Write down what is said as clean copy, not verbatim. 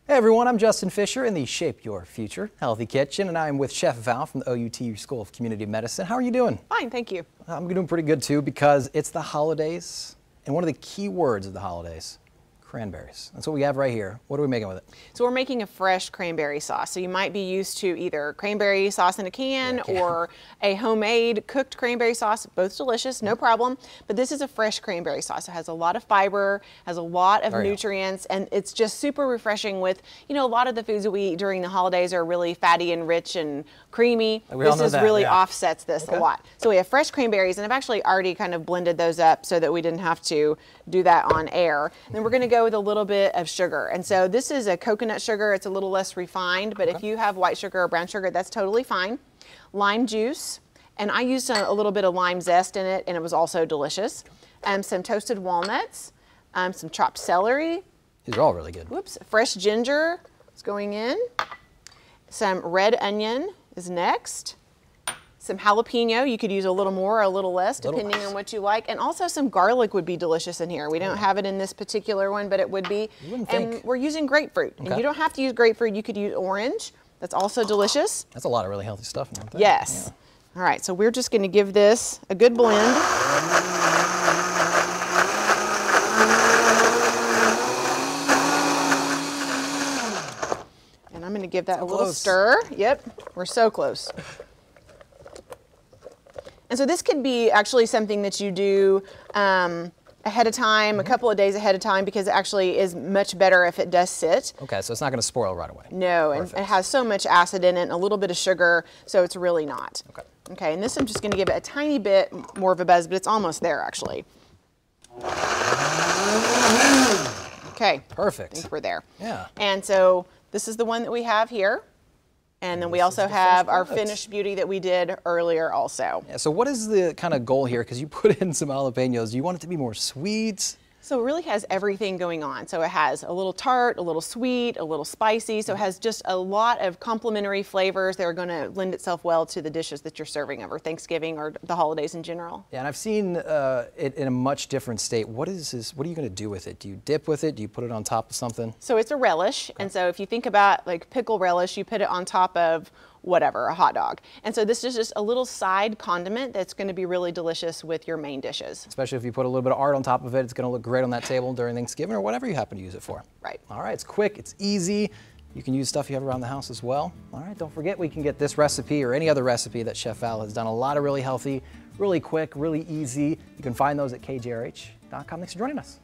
Hey everyone, I'm Justin Fisher in the Shape Your Future Healthy Kitchen, and I'm with Chef Val from the OUT School of Community Medicine. How are you doing? Fine, thank you. I'm doing pretty good too, because it's the holidays, and one of the key words of the holidays, cranberries. That's what we have right here. What are we making with it? So we're making a fresh cranberry sauce. So you might be used to either cranberry sauce in a can or a homemade cooked cranberry sauce, both delicious, no problem. But this is a fresh cranberry sauce. It has a lot of fiber, has a lot of nutrients, and it's just super refreshing with, you know, a lot of the foods that we eat during the holidays are really fatty and rich and creamy. This really offsets this a lot. So we have fresh cranberries, and I've actually already kind of blended those up so that we didn't have to do that on air. And then we're gonna go with a little bit of sugar. And so this is a coconut sugar. It's a little less refined, but if you have white sugar or brown sugar, that's totally fine. Lime juice, and I used a little bit of lime zest in it, and it was also delicious. Some toasted walnuts, some chopped celery. These are all really good. Whoops, fresh ginger is going in. Some red onion is next. Some jalapeno, you could use a little more or a little less, depending on what you like. And also some garlic would be delicious in here. We don't have it in this particular one, but it would be. And we're using grapefruit. And you don't have to use grapefruit, you could use orange. That's also delicious. That's a lot of really healthy stuff in there. Yes. Yeah. All right, so we're just gonna give this a good blend. And I'm gonna give that a little stir. Yep, we're so close. And so this could be actually something that you do ahead of time, a couple of days ahead of time, because it actually is much better if it does sit. Okay, so it's not going to spoil right away. No, and it has so much acid in it and a little bit of sugar, so it's really not. Okay. Okay, and this I'm just going to give it a tiny bit more of a buzz, but it's almost there actually. Okay. Perfect. I think we're there. Yeah. And so this is the one that we have here. And then we also have our finished beauty that we did earlier also. Yeah, so what is the kind of goal here? Because you put in some jalapenos. Do you want it to be more sweet? So it really has everything going on. So it has a little tart, a little sweet, a little spicy. So it has just a lot of complementary flavors that are going to lend itself well to the dishes that you're serving over Thanksgiving or the holidays in general. Yeah, and I've seen it in a much different state. What is this? What are you going to do with it? Do you dip with it? Do you put it on top of something? So it's a relish. And so if you think about like pickle relish, you put it on top of whatever, a hot dog. And so this is just a little side condiment that's going to be really delicious with your main dishes. Especially if you put a little bit of art on top of it, it's going to look great on that table during Thanksgiving or whatever you happen to use it for. Right. All right, it's quick, it's easy. You can use stuff you have around the house as well. All right, don't forget we can get this recipe or any other recipe that Chef Val has done. A lot of really healthy, really quick, really easy. You can find those at kjrh.com. Thanks for joining us.